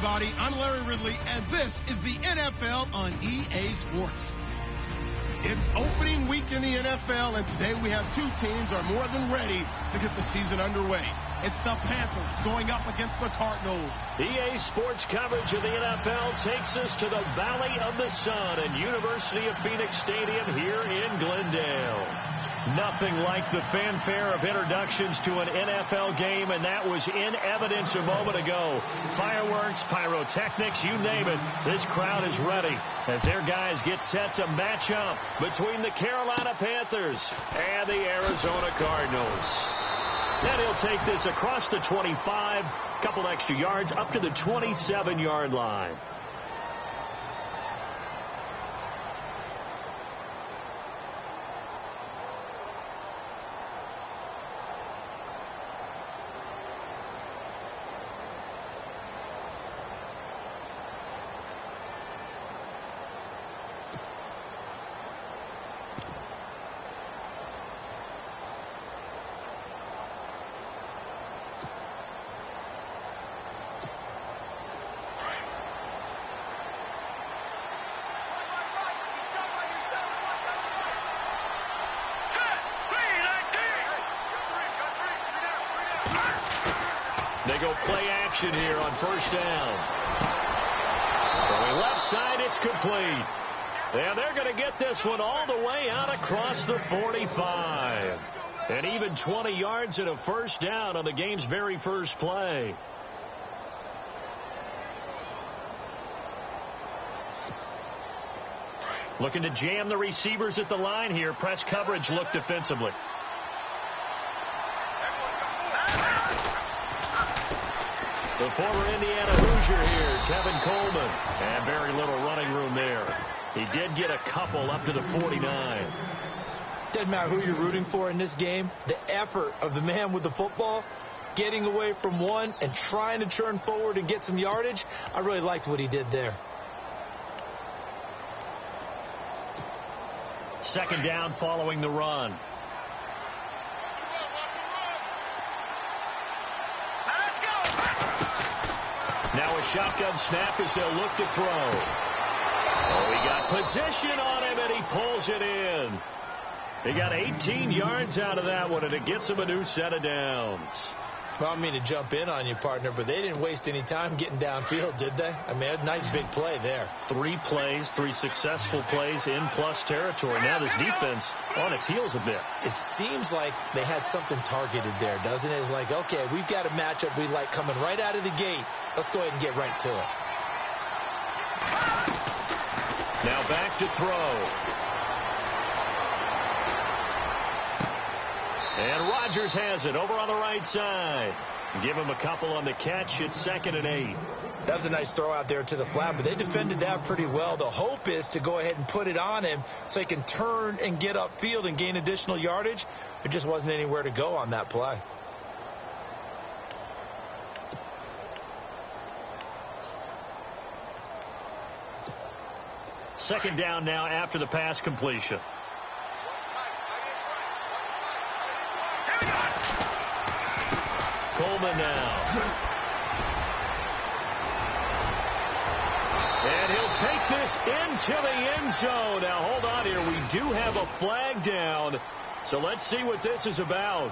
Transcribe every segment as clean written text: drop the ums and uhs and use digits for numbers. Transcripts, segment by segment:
everybody. I'm Larry Ridley, and this is the NFL on EA Sports. It's opening week in the NFL, and today we have two teams are more than ready to get the season underway. It's the Panthers going up against the Cardinals. EA Sports coverage of the NFL takes us to the Valley of the Sun and University of Phoenix Stadium here in Glendale. Nothing like the fanfare of introductions to an NFL game, and that was in evidence a moment ago. Fireworks, pyrotechnics, you name it. This crowd is ready as their guys get set to match up between the Carolina Panthers and the Arizona Cardinals. And he'll take this across the 25, couple extra yards up to the 27-yard line. They go play action here on first down. Going left side, it's complete. And they're going to get this one all the way out across the 45. And even 20 yards and a first down on the game's very first play. Looking to jam the receivers at the line here. Press coverage look defensively. The former Indiana Hoosier here, Tevin Coleman. And very little running room there. He did get a couple up to the 49. Doesn't matter who you're rooting for in this game. The effort of the man with the football, getting away from one and trying to turn forward and get some yardage, I really liked what he did there. Second down following the run. Now a shotgun snap as they'll look to throw. Oh, he got position on him, and he pulls it in. He got 18 yards out of that one, and it gets him a new set of downs. Well, I don't mean to jump in on you, partner, but they didn't waste any time getting downfield, did they? I mean, a nice big play there. 3 plays, 3 successful plays in plus territory. Now this defense on its heels a bit. It seems like they had something targeted there, doesn't it? It's like, okay, we've got a matchup we like coming right out of the gate. Let's go ahead and get right to it. Now back to throw. And Rodgers has it over on the right side. Give him a couple on the catch. It's 2nd and 8. That was a nice throw out there to the flat, but they defended that pretty well. The hope is to go ahead and put it on him so he can turn and get upfield and gain additional yardage. There just wasn't anywhere to go on that play. Second down now after the pass completion. Coleman now. And he'll take this into the end zone. Now, hold on here. We do have a flag down. So let's see what this is about.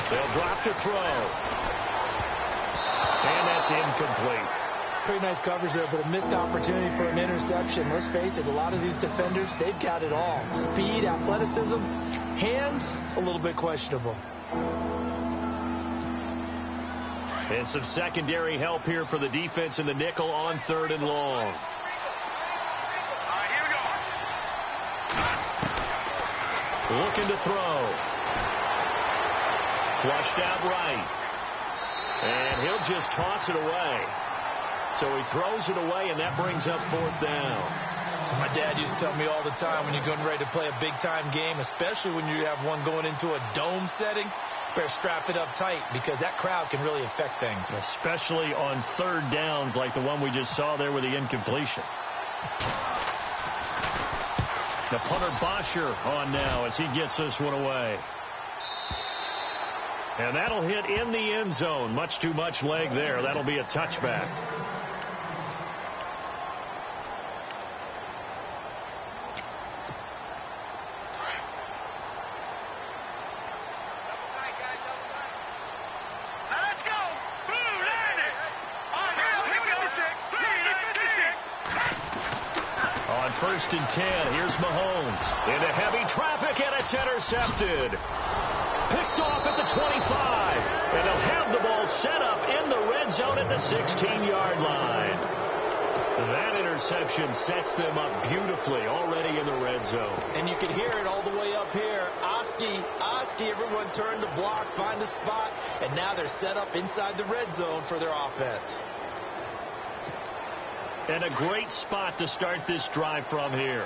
They'll drop the throw. And that's incomplete. Pretty nice coverage there, but a missed opportunity for an interception. Let's face it, a lot of these defenders, they've got it all. Speed, athleticism, hands, a little bit questionable. And some secondary help here for the defense in the nickel on 3rd and long. Looking to throw. Flushed out right. And he'll just toss it away. So he throws it away, and that brings up 4th down. As my dad used to tell me all the time, when you're getting ready to play a big-time game, especially when you have one going into a dome setting, better strap it up tight because that crowd can really affect things. Especially on third downs like the one we just saw there with the incompletion. The punter Bosher on now as he gets this one away. And that'll hit in the end zone. Much too much leg there. That'll be a touchback. First and 10. Here's Mahomes. Into heavy traffic, and it's intercepted. Picked off at the 25. And they'll have the ball set up in the red zone at the 16-yard line. That interception sets them up beautifully already in the red zone. And you can hear it all the way up here. Oski, everyone turned to block, find a spot, and now they're set up inside the red zone for their offense. And a great spot to start this drive from here.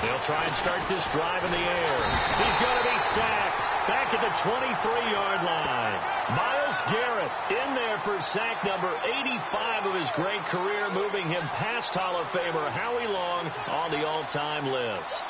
They'll try and start this drive in the air. He's going to be sacked back at the 23-yard line. Myles Garrett in there for sack number 85 of his great career, moving him past Hall of Famer Howie Long on the all-time list.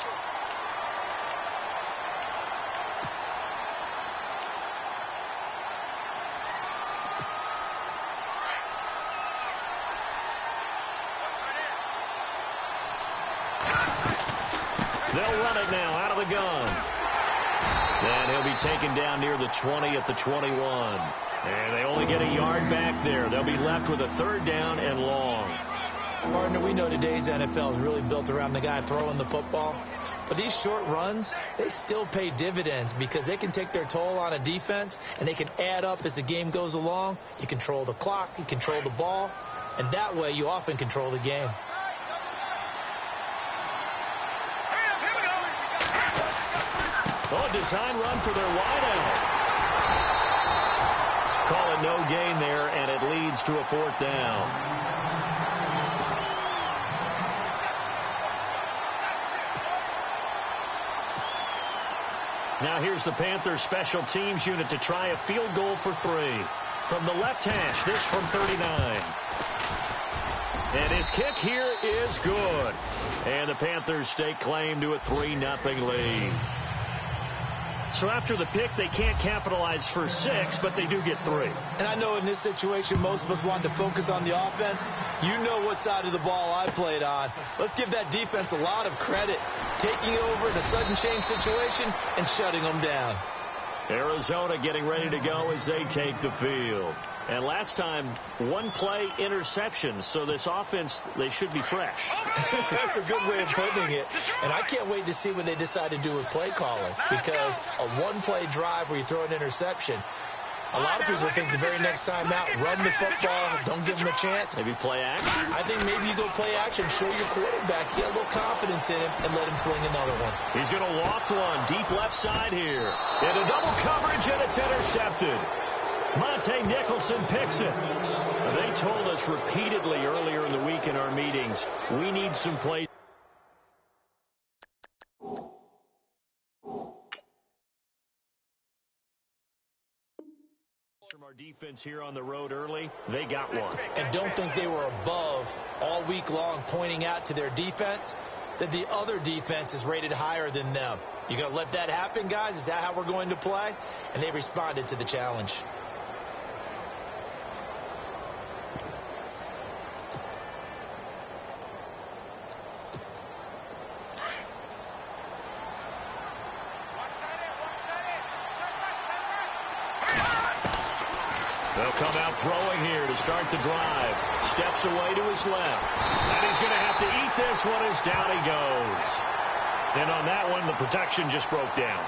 They'll run it now out of the gun. And he'll be taken down near the 20 at the 21. And they only get a yard back there. They'll be left with a third down and long. Partner, we know today's NFL is really built around the guy throwing the football. But these short runs, they still pay dividends because they can take their toll on a defense and they can add up as the game goes along. You control the clock, you control the ball, and that way you often control the game. Oh, design run for their wideout. Call it no gain there, and it leads to a fourth down. Now here's the Panthers special teams unit to try a field goal for 3. From the left hash, this from 39. And his kick here is good. And the Panthers stake claim to a 3-0 lead. So after the pick, they can't capitalize for 6, but they do get 3. And I know in this situation, most of us want to focus on the offense. You know what side of the ball I played on. Let's give that defense a lot of credit, taking over in a sudden change situation and shutting them down. Arizona getting ready to go as they take the field. And last time, one play interception, so this offense, they should be fresh. That's a good way of putting it. And I can't wait to see what they decide to do with play calling, because a one-play drive where you throw an interception, a lot of people think the very next time out, run the football, don't give them a chance. Maybe play action? I think maybe you go play action, show your quarterback, get a little confidence in him, and let him fling another one. He's going to loft one deep left side here. Into double coverage, and it's intercepted. Monte Nicholson picks it. They told us repeatedly earlier in the week in our meetings, we need some plays. From our defense here on the road early, they got one. And don't think they were above all week long, pointing out to their defense that the other defense is rated higher than them. You going to let that happen, guys? Is that how we're going to play? And they responded to the challenge. They'll come out throwing here to start the drive. Steps away to his left. And he's going to have to eat this one as down he goes. And on that one, the protection just broke down.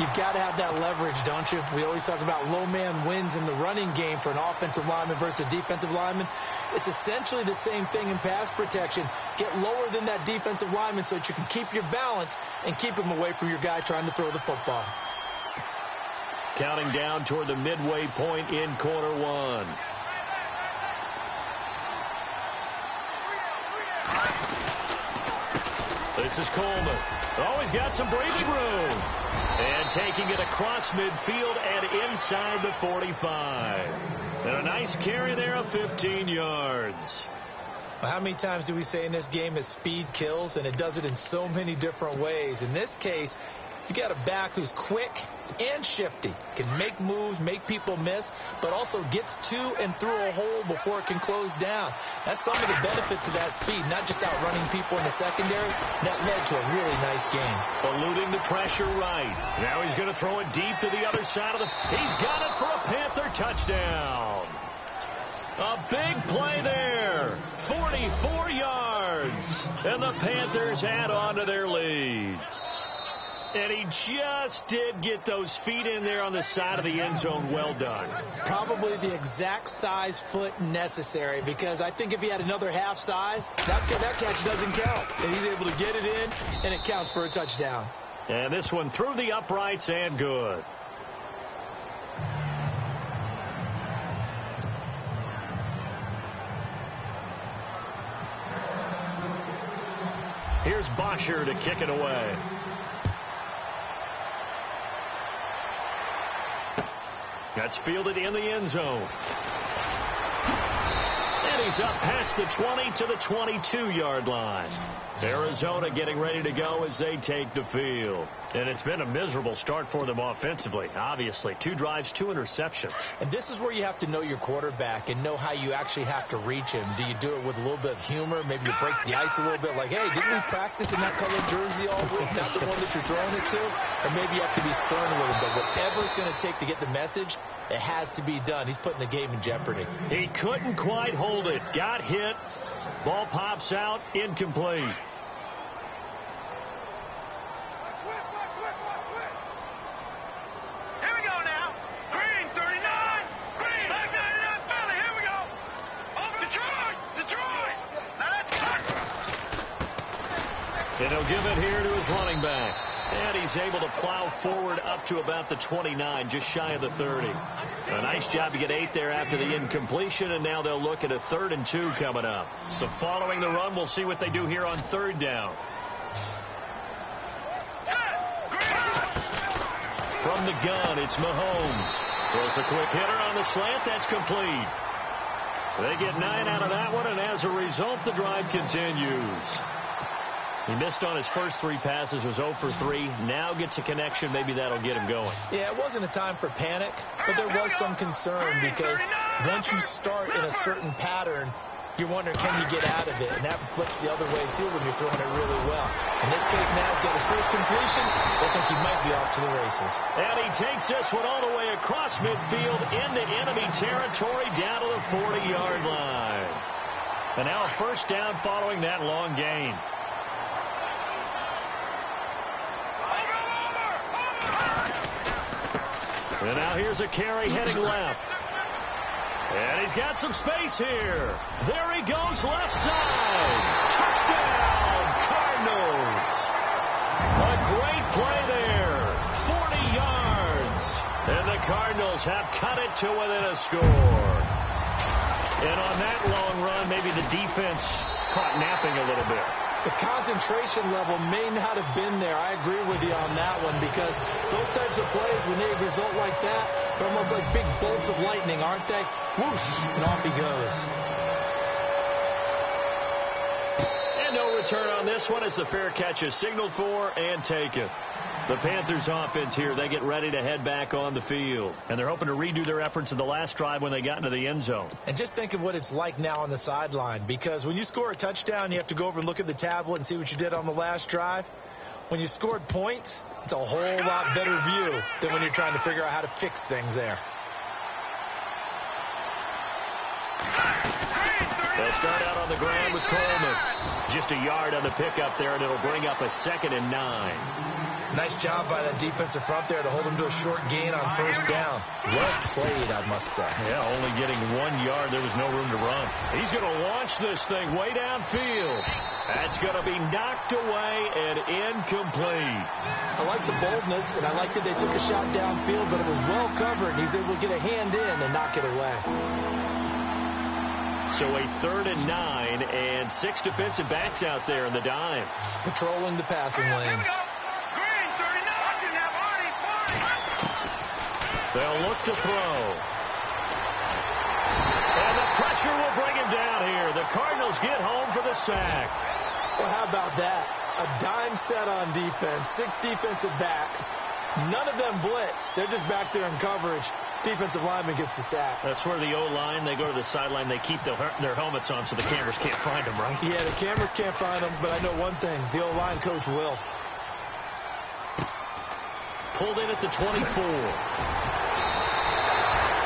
You've got to have that leverage, don't you? We always talk about low man wins in the running game for an offensive lineman versus a defensive lineman. It's essentially the same thing in pass protection. Get lower than that defensive lineman so that you can keep your balance and keep him away from your guy trying to throw the football. Counting down toward the midway point in quarter one. This This is Coleman. Oh, he's got some breathing room. And taking it across midfield and inside the 45. And a nice carry there of 15 yards. Well, how many times do we say in this game is speed kills, and it does it in so many different ways. In this case, you got a back who's quick and shifty, can make moves, make people miss, but also gets to and through a hole before it can close down. That's some of the benefits of that speed, not just outrunning people in the secondary. That led to a really nice game. Eluding the pressure right. Now he's going to throw it deep to the other side of the... He's got it for a Panther touchdown. A big play there. 44 yards. And the Panthers add on to their lead. And he just did get those feet in there on the side of the end zone. Well done. Probably the exact size foot necessary, because I think if he had another half size, that catch doesn't count. And he's able to get it in, and it counts for a touchdown. And this one through the uprights and good. Here's Bosher to kick it away. That's fielded in the end zone. And he's up past the 20 to the 22-yard line. Arizona getting ready to go as they take the field. And it's been a miserable start for them offensively, obviously. 2 drives, 2 interceptions. And this is where you have to know your quarterback and know how you actually have to reach him. Do you do it with a little bit of humor? Maybe you break the ice a little bit, like, hey, didn't we practice in that colored jersey all week, not the one that you're throwing it to? Or maybe you have to be stern with him. But whatever it's going to take to get the message, it has to be done. He's putting the game in jeopardy. He couldn't quite hold it. Got hit. Ball pops out. Incomplete. And he'll give it here to his running back. And he's able to plow forward up to about the 29, just shy of the 30. A nice job to get 8 there after the incompletion, and now they'll look at a 3rd and 2 coming up. So following the run, we'll see what they do here on 3rd down. From the gun, it's Mahomes. Throws a quick hitter on the slant. That's complete. They get 9 out of that one, and as a result, the drive continues. He missed on his first 3 passes, was 0 for 3. Now gets a connection. Maybe that'll get him going. Yeah, it wasn't a time for panic, but there was some concern because once you start in a certain pattern, you're wondering, can you get out of it? And that flips the other way, too, when you're throwing it really well. In this case, now he's got his first completion. I think he might be off to the races. And he takes this one all the way across midfield into enemy territory down to the 40-yard line. And now a first down following that long gain. And now here's a carry heading left. And he's got some space here. There he goes, left side. Touchdown, Cardinals. A great play there. 40 yards. And the Cardinals have cut it to within a score. And on that long run, maybe the defense caught napping a little bit. The concentration level may not have been there. I agree with you on that one, because those types of plays, when they result like that, they're almost like big bolts of lightning, aren't they? Whoosh, and off he goes. And no return on this one as the fair catch is signaled for and taken. The Panthers offense here, they get ready to head back on the field. And they're hoping to redo their efforts in the last drive when they got into the end zone. And just think of what it's like now on the sideline, because when you score a touchdown, you have to go over and look at the tablet and see what you did on the last drive. When you scored points, it's a whole lot better view than when you're trying to figure out how to fix things there. They'll start out on the ground with Coleman. Just a yard on the pickup there, and it'll bring up a 2nd and 9. Nice job by that defensive front there to hold him to a short gain on first down. Well played, I must say. Yeah, only getting 1 yard. There was no room to run. He's going to launch this thing way downfield. That's going to be knocked away and incomplete. I like the boldness, and I like that they took a shot downfield, but it was well covered. He's able to get a hand in and knock it away. So a 3rd and 9 and 6 defensive backs out there in the dime. Patrolling the passing lanes. They'll look to throw. And the pressure will bring him down here. The Cardinals get home for the sack. Well, how about that? A dime set on defense, 6 defensive backs. None of them blitz. They're just back there in coverage. Defensive lineman gets the sack. That's where the O-line, they go to the sideline, they keep their helmets on so the cameras can't find them, right? Yeah, the cameras can't find them, but I know one thing. The O-line coach will. Pulled in at the 24.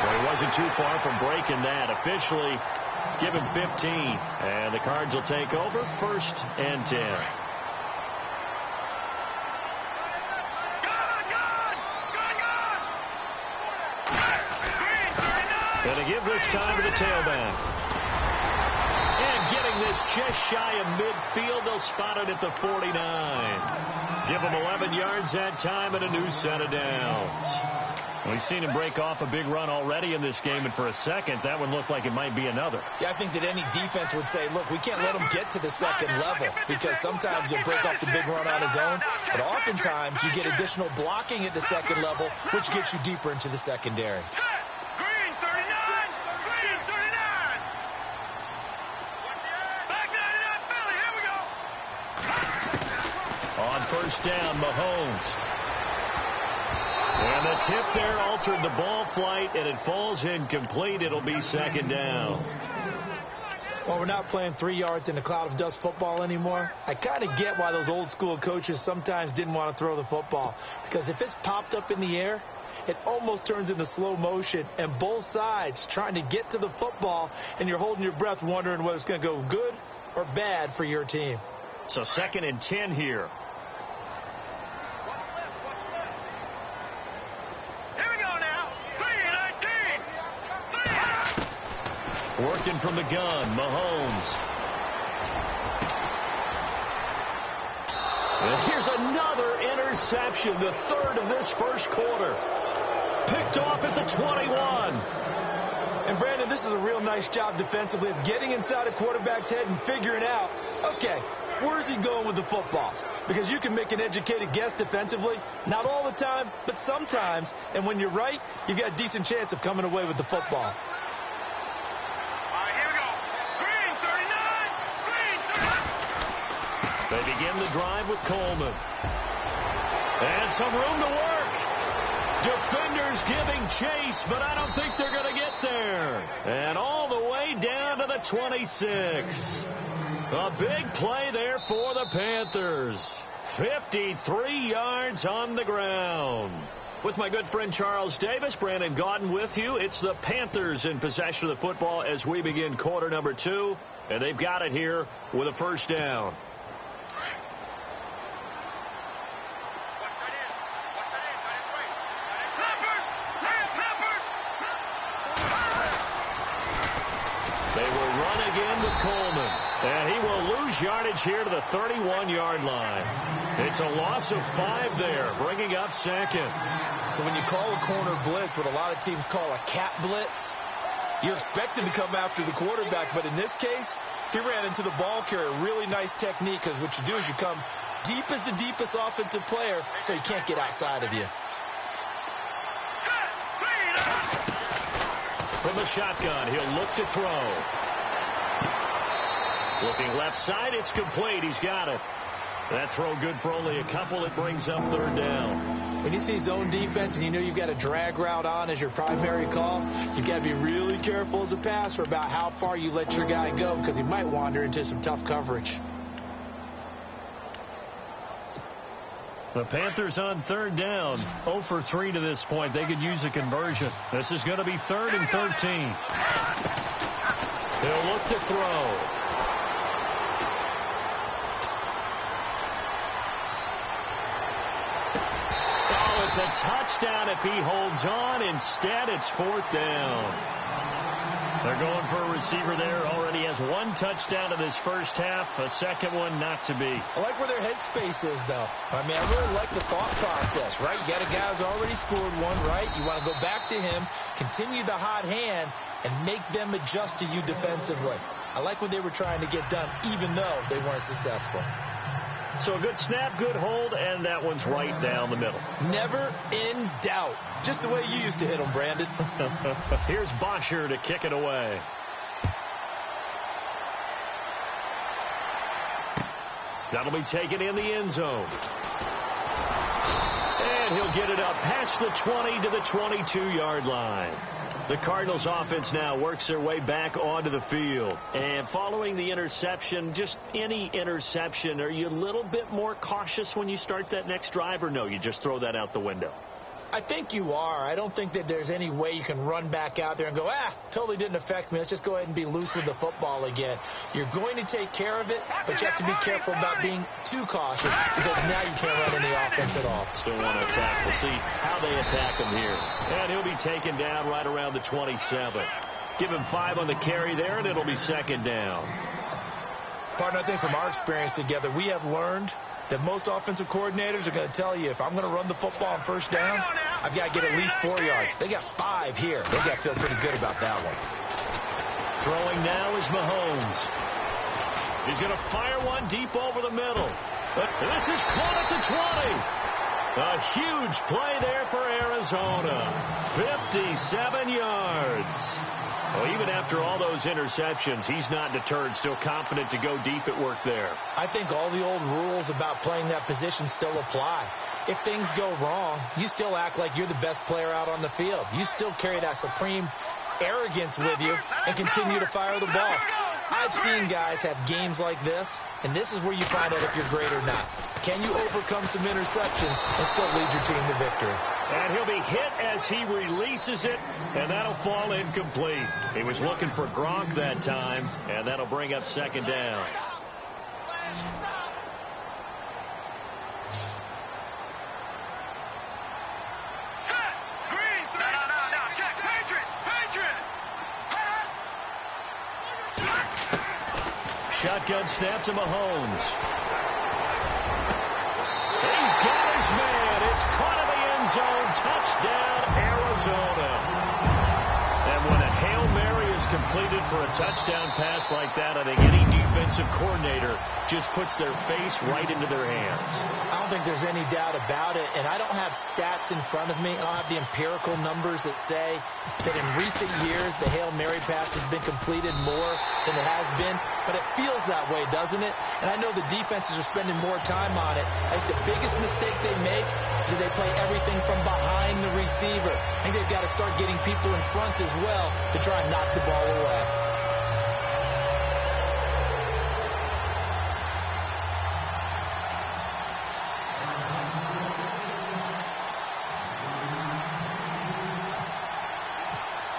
Well, he wasn't too far from breaking that. Officially, give him 15. And the Cards will take over, 1st and 10. Going to give this time to the tailback. And getting this just shy of midfield. They'll spot it at the 49. Give him 11 yards that time and a new set of downs. We've seen him break off a big run already in this game, and for a second, that one looked like it might be another. Yeah, I think that any defense would say, look, we can't let him get to the second level, because sometimes he'll break off the big run on his own, but oftentimes you get additional blocking at the second level, which gets you deeper into the secondary. On 1st down, Mahomes. And the tip there altered the ball flight, and it falls incomplete. It'll be 2nd down. Well, we're not playing 3 yards in a cloud of dust football anymore. I kind of get why those old school coaches sometimes didn't want to throw the football. Because if it's popped up in the air, it almost turns into slow motion, and both sides trying to get to the football, and you're holding your breath wondering whether it's going to go good or bad for your team. So 2nd and 10 here. Working from the gun, Mahomes. And here's another interception, the 3rd of this first quarter. Picked off at the 21. And, Brandon, this is a real nice job defensively of getting inside a quarterback's head and figuring out, okay, where's he going with the football? Because you can make an educated guess defensively, not all the time, but sometimes. And when you're right, you've got a decent chance of coming away with the football. They begin the drive with Coleman. And some room to work. Defenders giving chase, but I don't think they're going to get there. And all the way down to the 26. A big play there for the Panthers. 53 yards on the ground. With my good friend Charles Davis, Brandon Gaudin with you. It's the Panthers in possession of the football as we begin quarter number 2. And they've got it here with a 1st down. Coleman, and he will lose yardage here to the 31-yard line. It's a loss of 5 there, bringing up 2nd. So when you call a corner blitz, what a lot of teams call a cat blitz, you're expected to come after the quarterback, but in this case, he ran into the ball carrier. Really nice technique, because what you do is you come deep as the deepest offensive player, so he can't get outside of you. From the shotgun, he'll look to throw. Looking left side, it's complete. He's got it. That throw good for only a couple. It brings up 3rd down. When you see zone defense and you know you've got a drag route on as your primary call, you've got to be really careful as a passer about how far you let your guy go, because he might wander into some tough coverage. The Panthers on 3rd down, 0 for 3 to this point. They could use a conversion. This is going to be 3rd and 13. They'll look to throw. Oh, it's a touchdown if he holds on. Instead, it's 4th down. They're going for a receiver there. Already has 1 touchdown in this first half. A second one not to be. I like where their headspace is, though. I mean, I really like the thought process, right? You got a guy who's already scored 1, right? You want to go back to him, continue the hot hand, and make them adjust to you defensively. I like what they were trying to get done, even though they weren't successful. So a good snap, good hold, and that one's right down the middle. Never in doubt. Just the way you used to hit them, Brandon. Here's Bosher to kick it away. That'll be taken in the end zone. And he'll get it up past the 20 to the 22-yard line. The Cardinals offense now works their way back onto the field. And following the interception, just any interception, are you a little bit more cautious when you start that next drive, or no, you just throw that out the window? I think you are. I don't think that there's any way you can run back out there and go, totally didn't affect me. Let's just go ahead and be loose with the football again. You're going to take care of it, but you have to be careful about being too cautious because now you can't run any offense at all. Still want to attack. We'll see how they attack him here. And he'll be taken down right around the 27. Give him 5 on the carry there, and it'll be second down. Partner, I think from our experience together, we have learned that most offensive coordinators are going to tell you, if I'm going to run the football on first down, I've got to get at least 4 yards. They got 5 here. They got to feel pretty good about that one. Throwing now is Mahomes. He's going to fire one deep over the middle. But this is caught at the 20. A huge play there for Arizona. 57 yards. Well, even after all those interceptions, he's not deterred, still confident to go deep at work there. I think all the old rules about playing that position still apply. If things go wrong, you still act like you're the best player out on the field. You still carry that supreme arrogance with you and continue to fire the ball. I've seen guys have games like this, and this is where you find out if you're great or not. Can you overcome some interceptions and still lead your team to victory? And he'll be hit as he releases it, and that'll fall incomplete. He was looking for Gronk that time, and that'll bring up second down. Shotgun snap to Mahomes. He's got his man. It's caught in the end zone. Touchdown, Arizona. And when a Hail Mary is completed for a touchdown pass like that, I think any defensive coordinator just puts their face right into their hands. I don't think there's any doubt about it, and I don't have stats in front of me. I don't have the empirical numbers that say that in recent years the Hail Mary pass has been completed more than it has been, but it feels that way, doesn't it? And I know the defenses are spending more time on it. I think the biggest mistake they make is that they play everything from behind the receiver. I think they've got to start getting people in front as well to try and knock the ball away.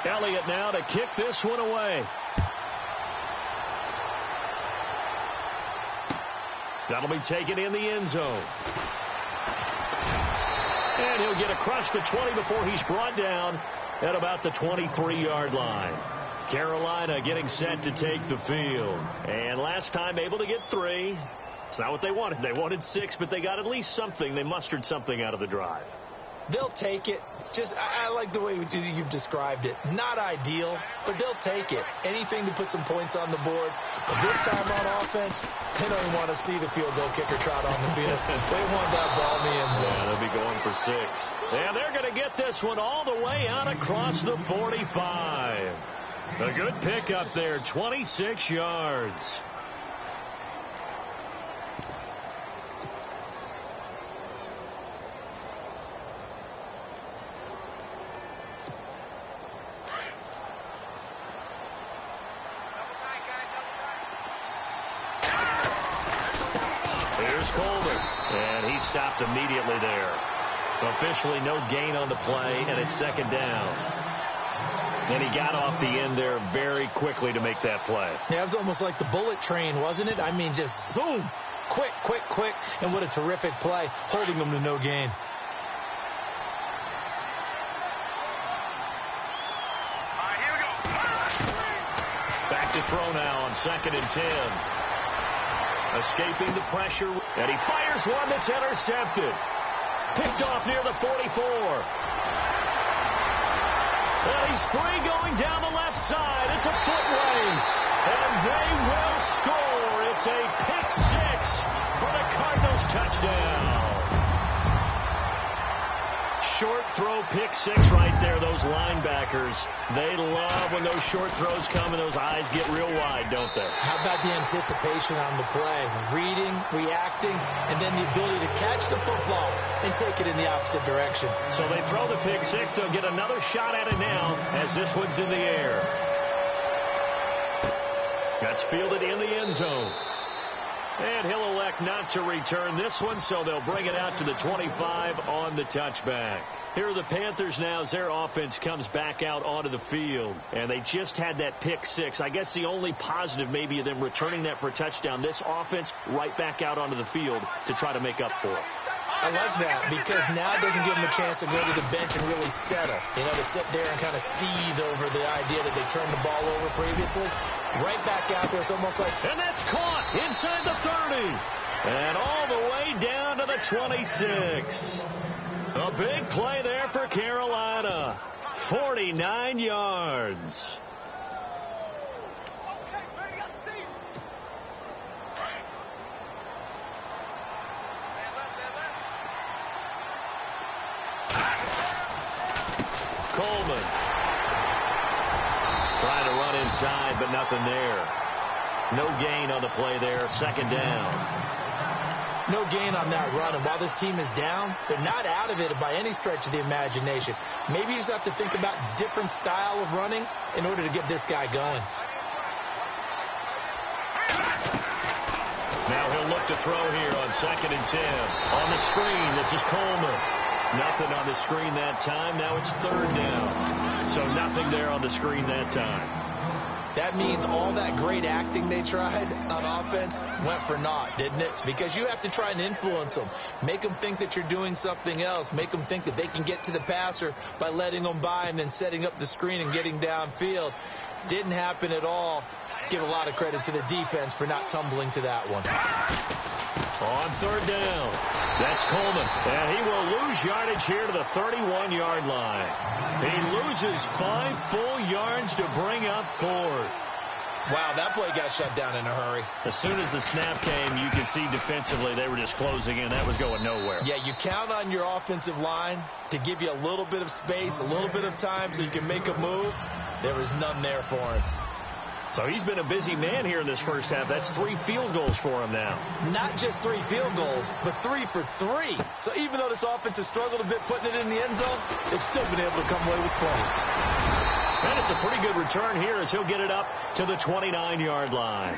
Elliott now to kick this one away. That'll be taken in the end zone. And he'll get across the 20 before he's brought down at about the 23-yard line. Carolina getting set to take the field. And last time able to get 3. It's not what they wanted. They wanted 6, but they got at least something. They mustered something out of the drive. They'll take it. I like the way you've described it. Not ideal, but they'll take it. Anything to put some points on the board. But this time on offense, they don't want to see the field goal kicker trot on the field. They want that ball in the end zone. Yeah, they'll be going for 6. And they're going to get this one all the way out across the 45. A good pickup there, 26 yards. And he stopped immediately there. Officially no gain on the play, and it's second down. And he got off the end there very quickly to make that play. Yeah, it was almost like the bullet train, wasn't it? I mean, just zoom. Quick, quick, quick. And what a terrific play, holding them to no gain. All right, here we go. Back to throw now on 2nd and 10. Escaping the pressure, and he fires one that's intercepted. Picked off near the 44. And He's free going down the left side. It's a foot race. And they will score. It's a pick six for the Cardinals touchdown. Short throw pick six right there. Those linebackers, they love when those short throws come and those eyes get real wide, don't they? How about the anticipation on the play? Reading, reacting, and then the ability to catch the football and take it in the opposite direction. So they throw the pick six. They'll get another shot at it now as this one's in the air. That's fielded in the end zone. And he'll elect not to return this one, so they'll bring it out to the 25 on the touchback. Here are the Panthers now as their offense comes back out onto the field. And they just had that pick six. I guess the only positive maybe of them returning that for a touchdown. This offense right back out onto the field to try to make up for it. I like that because now it doesn't give them a chance to go to the bench and really settle. You know, to sit there and kind of seethe over the idea that they turned the ball over previously. Right back out there, it's almost like... And that's caught inside the 30. And all the way down to the 26. A big play there for Carolina. 49 yards. Coleman trying to run inside, but nothing there. No gain on the play there. Second down. No gain on that run. And while this team is down, they're not out of it by any stretch of the imagination. Maybe you just have to think about different style of running in order to get this guy going. Now he'll look to throw here on 2nd and 10. On the screen, this is Coleman. Nothing on the screen that time. Now it's 3rd down. So nothing there on the screen that time. That means all that great acting they tried on offense went for naught, didn't it? Because you have to try and influence them. Make them think that you're doing something else. Make them think that they can get to the passer by letting them by and then setting up the screen and getting downfield. Didn't happen at all. Give a lot of credit to the defense for not tumbling to that one. On 3rd down, that's Coleman. And he will lose yardage here to the 31-yard line. He loses 5 full yards to bring up 4th. Wow, that play got shut down in a hurry. As soon as the snap came, you could see defensively they were just closing in. That was going nowhere. Yeah, you count on your offensive line to give you a little bit of space, a little bit of time so you can make a move. There was none there for him. So he's been a busy man here in this first half. That's 3 field goals for him now. Not just 3 field goals, but 3 for 3. So even though this offense has struggled a bit putting it in the end zone, they've still been able to come away with points. And it's a pretty good return here as he'll get it up to the 29-yard line.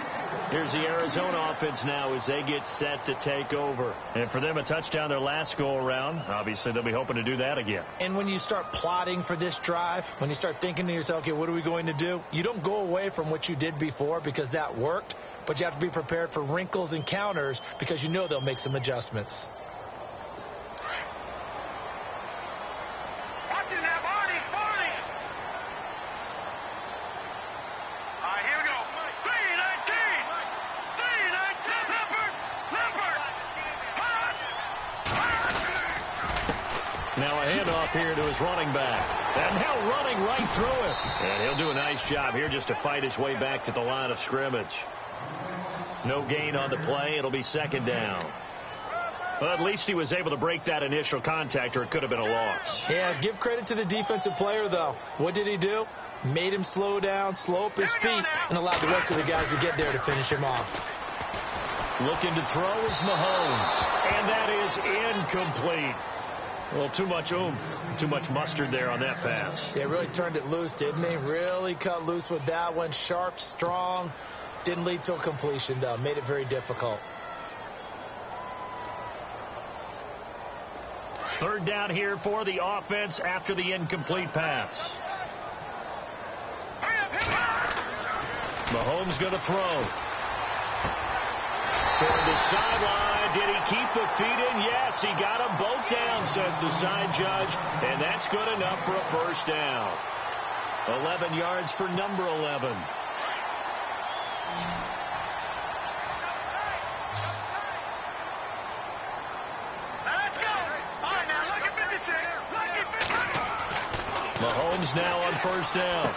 Here's the Arizona offense now as they get set to take over. And for them, a touchdown their last go-around. Obviously, they'll be hoping to do that again. And when you start plotting for this drive, when you start thinking to yourself, okay, what are we going to do? You don't go away from what you did before because that worked, but you have to be prepared for wrinkles and counters because you know they'll make some adjustments. Now a handoff here to his running back. And now running right through it. And he'll do a nice job here just to fight his way back to the line of scrimmage. No gain on the play. It'll be 2nd down. Well, at least he was able to break that initial contact, or it could have been a loss. Yeah, give credit to the defensive player, though. What did he do? Made him slow down, slow up his feet, and allowed the rest of the guys to get there to finish him off. Looking to throw is Mahomes. And that is incomplete. Well, too much oomph, too much mustard there on that pass. They really turned it loose, didn't they? Really cut loose with that one. Sharp, strong. Didn't lead to a completion, though. Made it very difficult. 3rd down here for the offense after the incomplete pass. Mahomes going to throw. Toward the sideline. Did he keep the feet in? Yes, he got them both down, says the side judge. And that's good enough for a 1st down. 11 yards for number 11. Mahomes now on first down.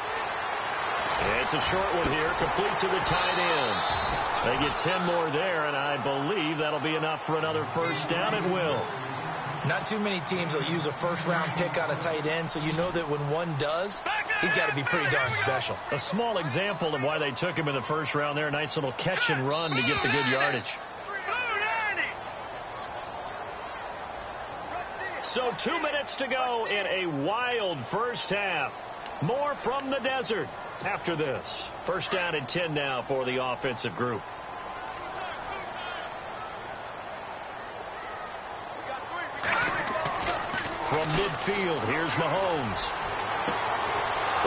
It's a short one here, complete to the tight end. They get 10 more there, and I believe that'll be enough for another first down. It will. Not too many teams will use a first-round pick on a tight end, so you know that when one does, he's got to be pretty darn special. A small example of why they took him in the first round there. A nice little catch and run to get the good yardage. So 2 minutes to go in a wild first half. More from the desert after this. First down and 10 now for the offensive group. From midfield, here's Mahomes.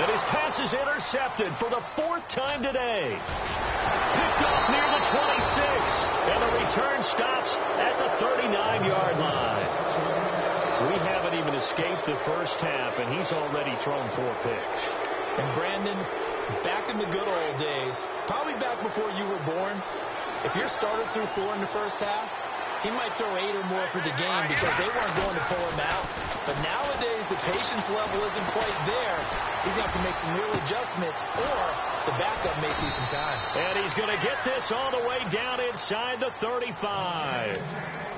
And his pass is intercepted for the 4th time today. Picked off near the 26. And the return stops at the 39-yard line. We haven't even escaped the first half, and he's already thrown 4 picks. And Brandon, back in the good old days, probably back before you were born, if your starter threw 4 in the first half, he might throw 8 or more for the game because they weren't going to pull him out. But nowadays, the patience level isn't quite there. He's going to have to make some real adjustments, or the backup may see some time. And he's going to get this all the way down inside the 35.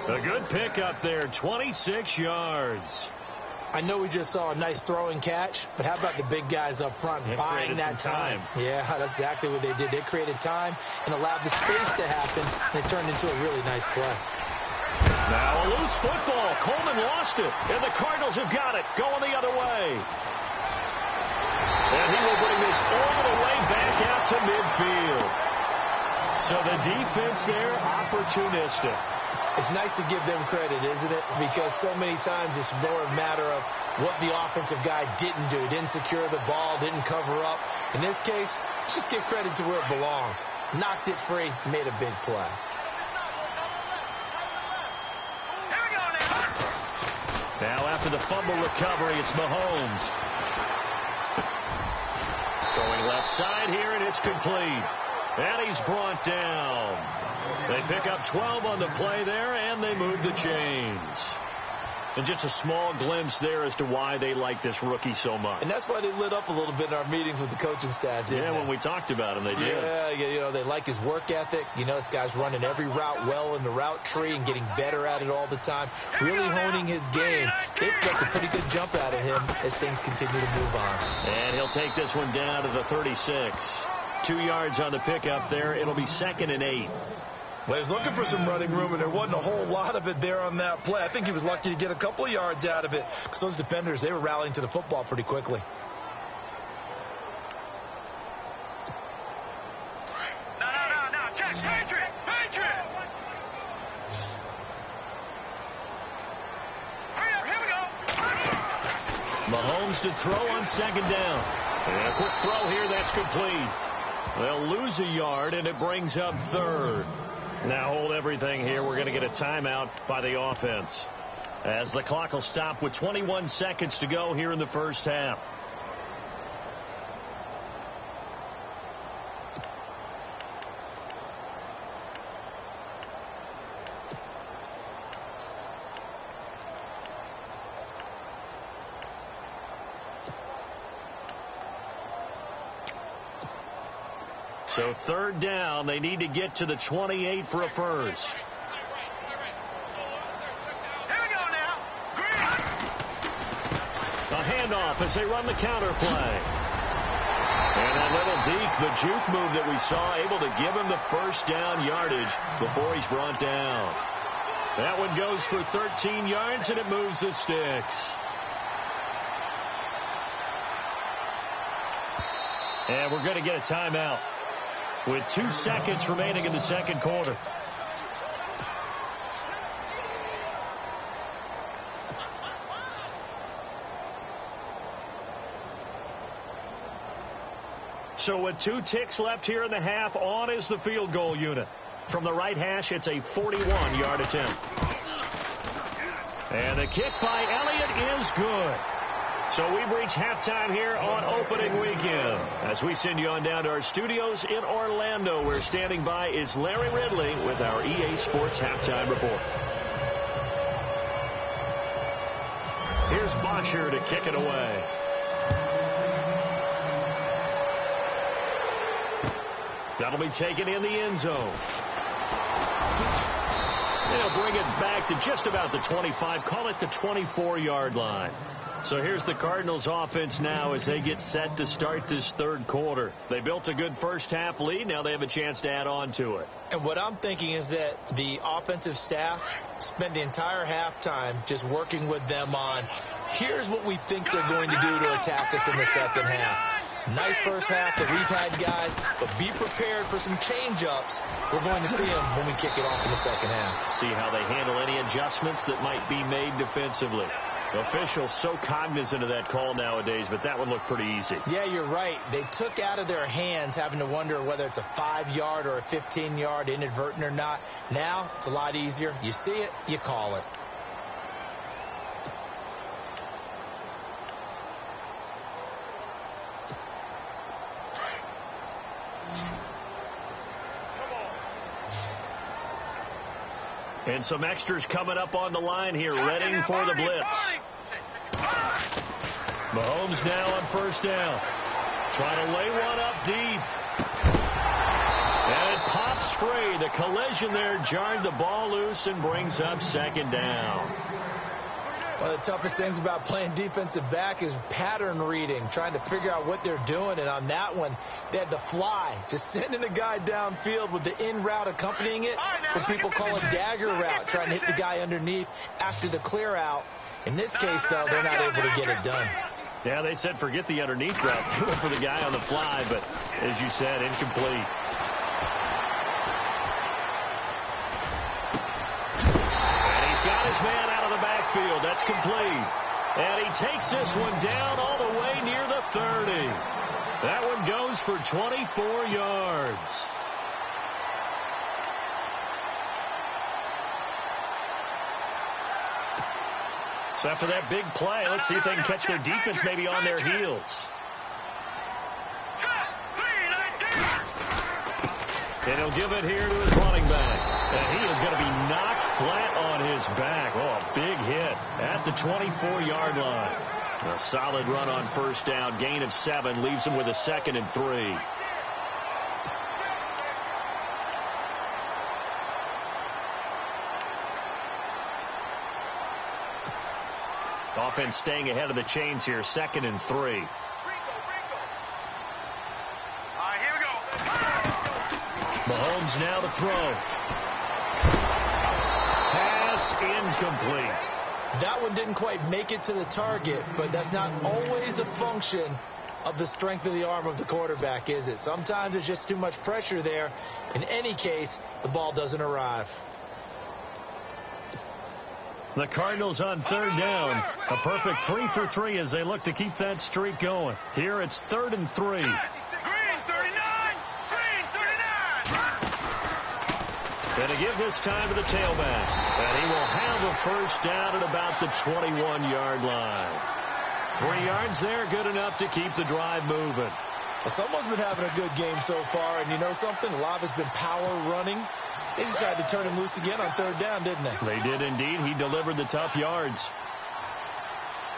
A good pickup there, 26 yards. I know we just saw a nice throwing catch, but how about the big guys up front buying that time? Yeah, that's exactly what they did. They created time and allowed the space to happen, and it turned into a really nice play. Now a loose football. Coleman lost it, and the Cardinals have got it, going the other way. And he will bring this all the way back out to midfield. So the defense there, opportunistic. It's nice to give them credit, isn't it? Because so many times it's more a matter of what the offensive guy didn't do. Didn't secure the ball, didn't cover up. In this case, let's just give credit to where it belongs. Knocked it free, made a big play. Now after the fumble recovery, it's Mahomes. Throwing left side here, and it's complete. And he's brought down. They pick up 12 on the play there, and they move the chains. And just a small glimpse there as to why they like this rookie so much. And that's why they lit up a little bit in our meetings with the coaching staff, didn't they? When we talked about him, they did. Yeah, you know, they like his work ethic. You know, this guy's running every route well in the route tree and getting better at it all the time. Really honing his game. They expect a pretty good jump out of him as things continue to move on. And he'll take this one down to the 36. 2 yards on the pickup there. It'll be 2nd and 8. Well, he was looking for some running room, and there wasn't a whole lot of it there on that play. I think he was lucky to get a couple of yards out of it because those defenders, they were rallying to the football pretty quickly. No. Check. Patriot. Hurry up, here we go. Mahomes to throw on 2nd down. And a quick throw here, that's complete. They'll lose a yard, and it brings up 3rd. Now hold everything here. We're going to get a timeout by the offense, as the clock will stop with 21 seconds to go here in the first half. So 3rd down, they need to get to the 28 for a first. Here we go now. A handoff as they run the counter play. And that little deke, the juke move that we saw, able to give him the first down yardage before he's brought down. That one goes for 13 yards, and it moves the sticks. And we're going to get a timeout with 2 seconds remaining in the second quarter. So with 2 ticks left here in the half, on is the field goal unit. From the right hash, it's a 41-yard attempt. And the kick by Elliott is good. So we've reached halftime here on opening weekend. As we send you on down to our studios in Orlando, where standing by is Larry Ridley with our EA Sports Halftime Report. Here's Bosher to kick it away. That'll be taken in the end zone. They'll bring it back to just about the 25, call it the 24-yard line. So here's the Cardinals offense now as they get set to start this third quarter. They built a good first half lead. Now they have a chance to add on to it. And what I'm thinking is that the offensive staff spent the entire halftime just working with them on, here's what we think they're going to do to attack us in the second half. Nice first half that we've had, guys, but be prepared for some change-ups. We're going to see them when we kick it off in the second half. See how they handle any adjustments that might be made defensively. Officials so cognizant of that call nowadays, but that one looked pretty easy. Yeah, you're right. They took out of their hands having to wonder whether it's a 5-yard or a 15-yard inadvertent or not. Now it's a lot easier. You see it, you call it. And some extras coming up on the line here, readying for the blitz. Mahomes now on first down. Trying to lay one up deep. And it pops free. The collision there jarred the ball loose and brings up second down. One of the toughest things about playing defensive back is pattern reading, trying to figure out what they're doing. And on that one, they had the fly, just sending a guy downfield with the in route accompanying it, what people call a dagger route, trying to hit the guy underneath after the clear out. In this case, though, they're not able to get it done. Yeah, they said forget the underneath route. They went for the guy on the fly, but as you said, incomplete. And he's got his man out of the backfield. That's complete. And he takes this one down all the way near the 30. That one goes for 24 yards. So after that big play, let's see if they can catch their defense maybe on their heels. And he'll give it here to his running back. And he is going to be knocked flat on his back. Oh, a big hit at the 24-yard line. A solid run on first down. Gain of 7 leaves him with a 2nd and 3. Offense staying ahead of the chains here. 2nd and 3. All right, here we go. Mahomes now to throw. Pass incomplete. That one didn't quite make it to the target, but that's not always a function of the strength of the arm of the quarterback, is it? Sometimes there's just too much pressure there. In any case, the ball doesn't arrive. The Cardinals on third down. A perfect 3 for 3 as they look to keep that streak going. Here it's 3rd and 3. Green 39. Green 39. And to give this time to the tailback. And he will have a first down at about the 21-yard line. 3 yards there, good enough to keep the drive moving. Well, someone's been having a good game so far, and you know something? A lot of it's been power running. They decided to turn him loose again on third down, didn't they? They did indeed. He delivered the tough yards.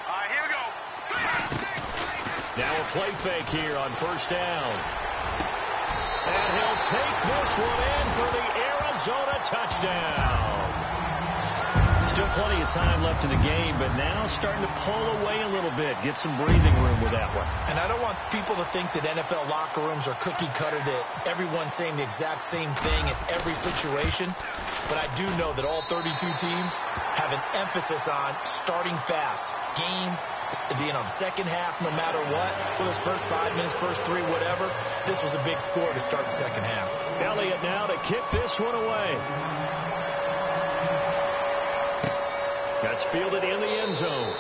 All right, here we go. Now a play fake here on first down. And he'll take this one in for the Arizona touchdown. Still plenty of time left in the game, but now starting to pull away a little bit. Get some breathing room with that one. And I don't want people to think that NFL locker rooms are cookie cutter, that everyone's saying the exact same thing in every situation. But I do know that all 32 teams have an emphasis on starting fast. Game being on the second half no matter what. Whether it's first 5 minutes, first 3, whatever. This was a big score to start the second half. Elliott now to kick this one away. That's fielded in the end zone.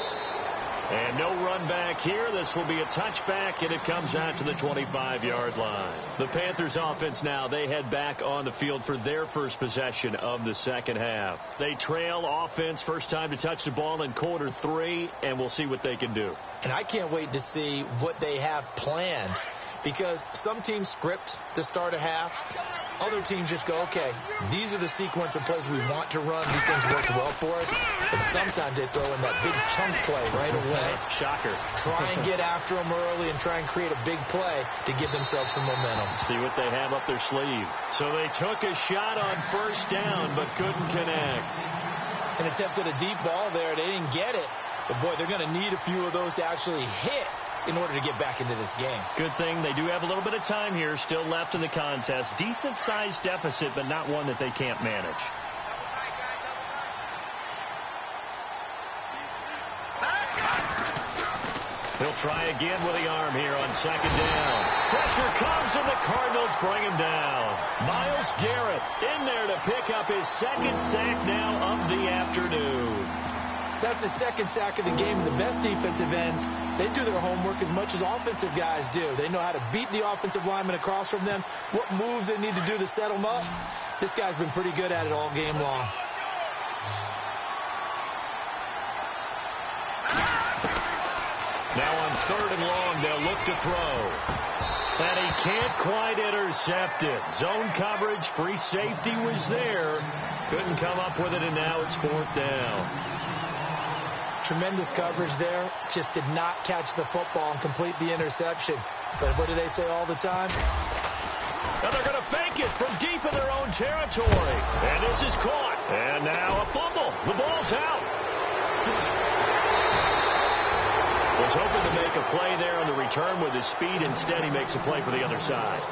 And no run back here. This will be a touchback, and it comes out to the 25-yard line. The Panthers offense now, they head back on the field for their first possession of the second half. They trail offense, first time to touch the ball in quarter 3, and we'll see what they can do. And I can't wait to see what they have planned, because some teams script to start a half. Other teams just go, okay, these are the sequence of plays we want to run. These things worked well for us. But sometimes they throw in that big chunk play right away. Shocker. Try and get after them early and try and create a big play to give themselves some momentum. See what they have up their sleeve. So they took a shot on first down but couldn't connect. And attempted a deep ball there. They didn't get it. But, boy, they're going to need a few of those to actually hit in order to get back into this game. Good thing they do have a little bit of time here still left in the contest. Decent-sized deficit, but not one that they can't manage. He'll try again with the arm here on second down. Pressure comes, and the Cardinals bring him down. Myles Garrett in there to pick up his second sack now of the afternoon. That's his second sack of the game. The best defensive ends, they do their homework as much as offensive guys do. They know how to beat the offensive lineman across from them, what moves they need to do to set them up. This guy's been pretty good at it all game long. Now on third and long, they'll look to throw. And he can't quite intercept it. Zone coverage, free safety was there. Couldn't come up with it, and now it's fourth down. Tremendous coverage there. Just did not catch the football and complete the interception. But what do they say all the time? And they're going to fake it from deep in their own territory. And this is caught. And now a fumble. The ball's out. Was hoping to make a play there on the return with his speed. Instead, he makes a play for the other side.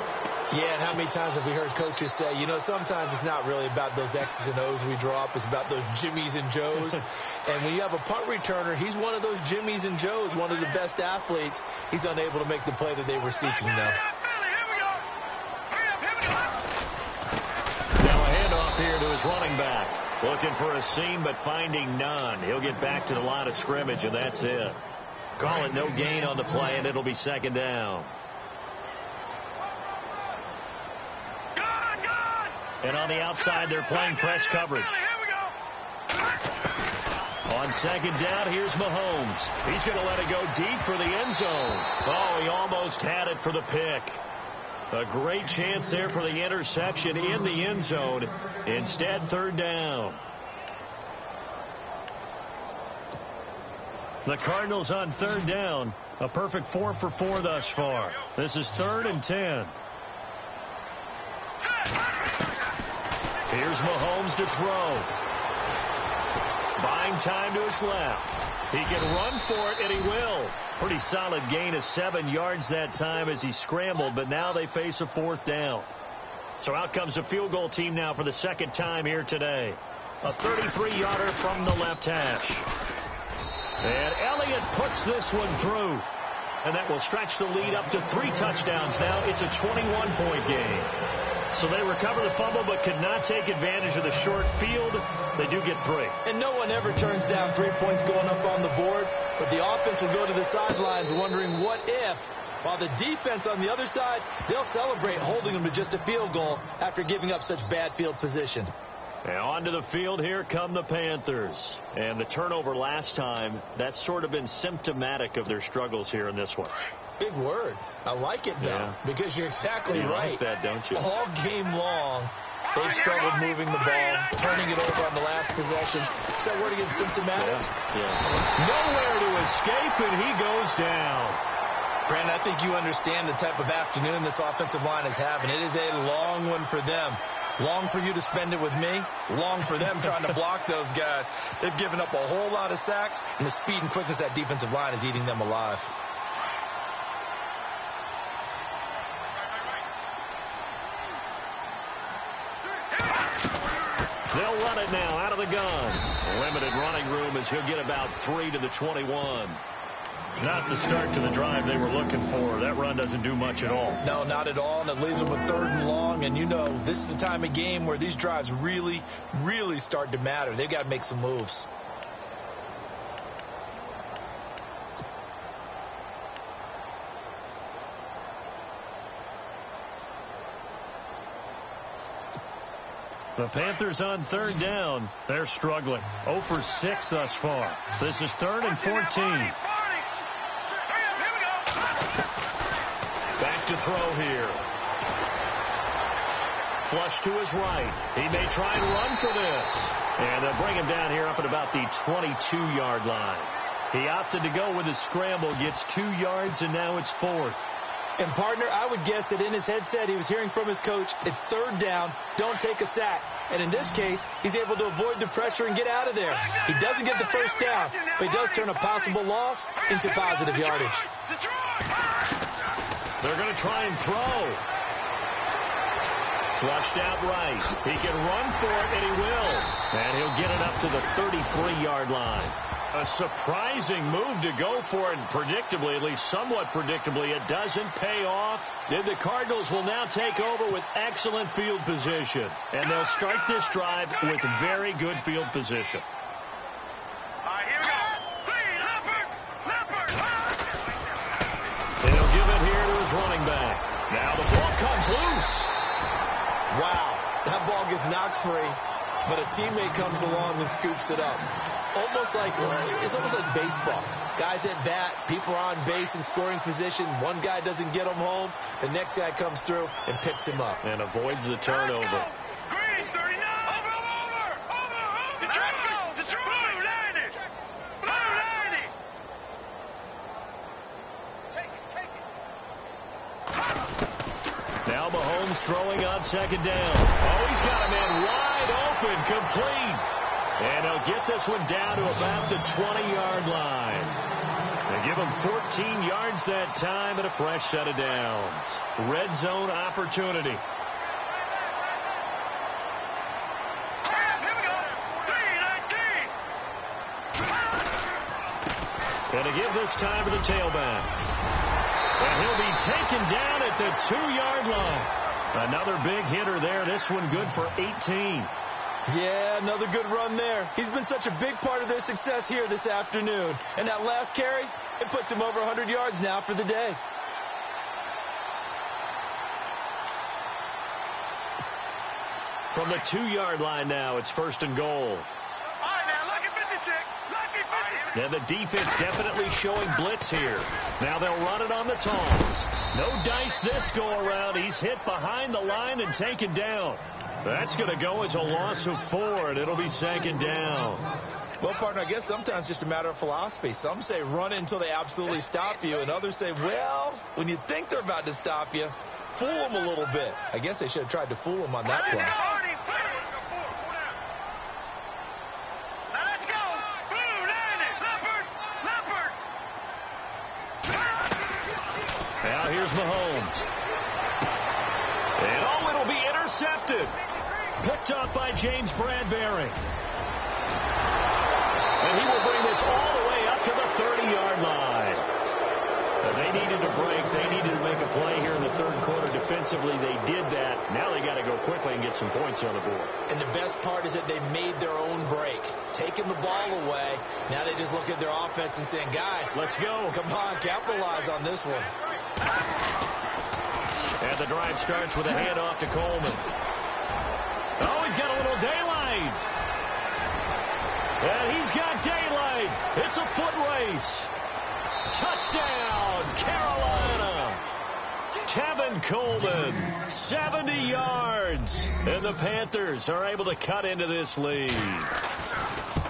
Yeah, and how many times have we heard coaches say, you know, sometimes it's not really about those X's and O's we drop. It's about those Jimmies and Joes. And when you have a punt returner, he's one of those Jimmies and Joes, one of the best athletes. He's unable to make the play that they were seeking, though. Now a handoff here to his running back. Looking for a seam, but finding none. He'll get back to the line of scrimmage, and that's it. Call it no gain on the play, and it'll be second down. And on the outside, they're playing press coverage. On second down, here's Mahomes. He's going to let it go deep for the end zone. Oh, he almost had it for the pick. A great chance there for the interception in the end zone. Instead, third down. The Cardinals on third down. A perfect 4 for 4 thus far. This is 3rd and 10. Here's Mahomes to throw. Buying time to his left. He can run for it, and he will. Pretty solid gain of 7 yards that time as he scrambled, but now they face a 4th down. So out comes a field goal team now for the second time here today. A 33-yarder from the left hash. And Elliott puts this one through. And that will stretch the lead up to 3 touchdowns now. It's a 21-point game. So they recover the fumble but could not take advantage of the short field. They do get 3. And no one ever turns down 3 points going up on the board. But the offense will go to the sidelines wondering what if. While the defense on the other side, they'll celebrate holding them to just a field goal after giving up such bad field position. And onto the field, here come the Panthers. And the turnover last time, that's sort of been symptomatic of their struggles here in this one. Big word. I like it, though, because you're exactly right. You like that, don't you? All game long, they've struggled moving the ball, turning it over on the last possession. Is that word again, symptomatic? Yeah. Nowhere to escape, and he goes down. Brandon, I think you understand the type of afternoon this offensive line is having. It is a long one for them. Long for you to spend it with me. Long for them trying to block those guys. They've given up a whole lot of sacks, and the speed and quickness of that defensive line is eating them alive. They'll run it now out of the gun. Limited running room as he'll get about 3 to the 21. Not the start to the drive they were looking for. That run doesn't do much at all. No, not at all, and it leaves them with 3rd and long. And you know, this is the time of game where these drives really, really start to matter. They've got to make some moves. The Panthers on 3rd down. They're struggling. 0 for 6 thus far. This is 3rd and 14. Back back to throw here. Flush to his right. He may try and run for this. And they'll bring him down here up at about the 22-yard line. He opted to go with his scramble, gets 2 yards, and now it's 4th. And, partner, I would guess that in his headset he was hearing from his coach, it's 3rd down, don't take a sack. And in this case, he's able to avoid the pressure and get out of there. He doesn't get the first down, but he does turn a possible loss into positive yardage. They're going to try and throw. Flushed out right. He can run for it, and he will. And he'll get it up to the 33-yard line. A surprising move to go for it, and predictably, at least somewhat predictably, it doesn't pay off. Then the Cardinals will now take over with excellent field position. And they'll start this drive with very good field position. Here we go. And he'll give it here to his running back. Now the ball comes loose. Wow, that ball gets knocked free, but a teammate comes along and scoops it up. It's almost like baseball. Guys at bat, people are on base in scoring position. One guy doesn't get him home. The next guy comes through and picks him up. And avoids the turnover. Green, 39. Over. Blue 90. Blue 90. Take it. Now Mahomes throwing on 2nd down. Oh, he's got a man wide open, complete. And he'll get this one down to about the 20-yard line. They give him 14 yards that time and a fresh set of downs. Red zone opportunity. Here we go. 3-19. And to give this time to the tailback. And he'll be taken down at the 2-yard line. Another big hitter there. This one good for 18. Yeah, another good run there. He's been such a big part of their success here this afternoon. And that last carry, it puts him over 100 yards now for the day. From the 2-yard line now, it's 1st and goal. All right, now, lucky 56. Lucky 56. And the defense definitely showing blitz here. Now they'll run it on the toss. No dice this go-around. He's hit behind the line and taken down. That's going to go as a loss of 4, and it'll be 2nd down. Well, partner, I guess sometimes it's just a matter of philosophy. Some say run it until they absolutely stop you, and others say, well, when you think they're about to stop you, fool them a little bit. I guess they should have tried to fool them on that play. Now let's go. Blue 90. Leopard. Now here's Mahomes. And oh, it'll be intercepted. Picked up by James Bradbury. And he will bring this all the way up to the 30-yard line. They needed a break. They needed to make a play here in the 3rd quarter defensively. They did that. Now they got to go quickly and get some points on the board. And the best part is that they made their own break. Taking the ball away. Now they just look at their offense and saying, guys, let's go. Come on, capitalize on this one. And the drive starts with a handoff to Coleman. Oh, he's got a little daylight. And he's got daylight. It's a foot race. Touchdown, Carolina. Tevin Coleman, 70 yards. And the Panthers are able to cut into this lead.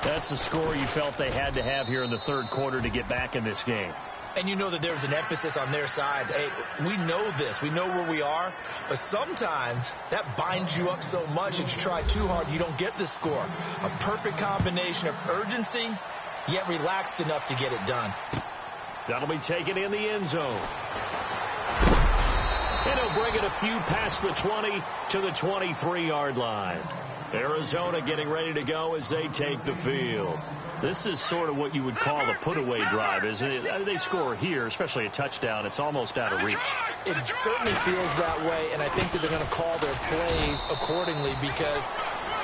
That's the score you felt they had to have here in the 3rd quarter to get back in this game. And you know that there's an emphasis on their side. Hey, we know this. We know where we are. But sometimes that binds you up so much that you try too hard, you don't get the score. A perfect combination of urgency, yet relaxed enough to get it done. That'll be taken in the end zone. And he'll bring it a few past the 20 to the 23-yard line. Arizona getting ready to go as they take the field. This is sort of what you would call a put-away drive, isn't it? They score here, especially a touchdown. It's almost out of reach. It certainly feels that way, and I think that they're going to call their plays accordingly because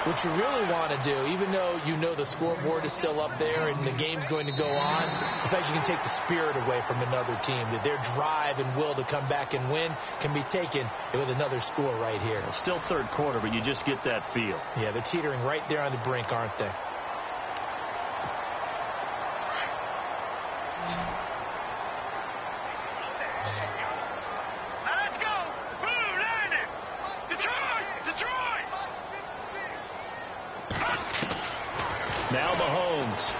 what you really want to do, even though you know the scoreboard is still up there and the game's going to go on, in fact, you can take the spirit away from another team. That their drive and will to come back and win can be taken with another score right here. It's still 3rd quarter, but you just get that feel. Yeah, they're teetering right there on the brink, aren't they? Now Mahomes.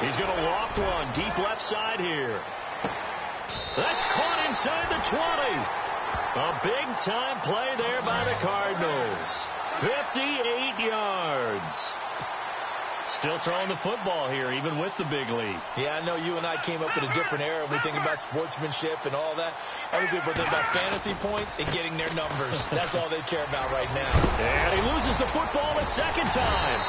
He's going to loft one deep left side here. That's caught inside the 20. A big-time play there by the Cardinals. 58 yards. Still throwing the football here, even with the big lead. Yeah, I know you and I came up in a different era. We think about sportsmanship and all that. Other people think about fantasy points and getting their numbers. That's all they care about right now. And he loses the football a second time.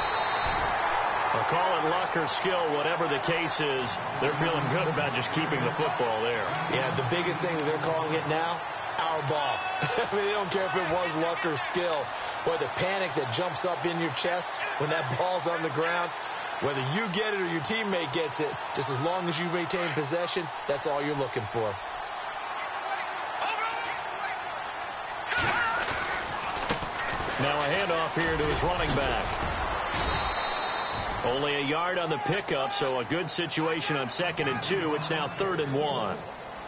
I'll call it luck or skill, whatever the case is. They're feeling good about just keeping the football there. Yeah, the biggest thing that they're calling it now, our ball. I mean, they don't care if it was luck or skill, or the panic that jumps up in your chest when that ball's on the ground. Whether you get it or your teammate gets it, just as long as you retain possession, that's all you're looking for. Now a handoff here to his running back. Only a yard on the pickup, so a good situation on 2nd and 2. It's now 3rd and 1.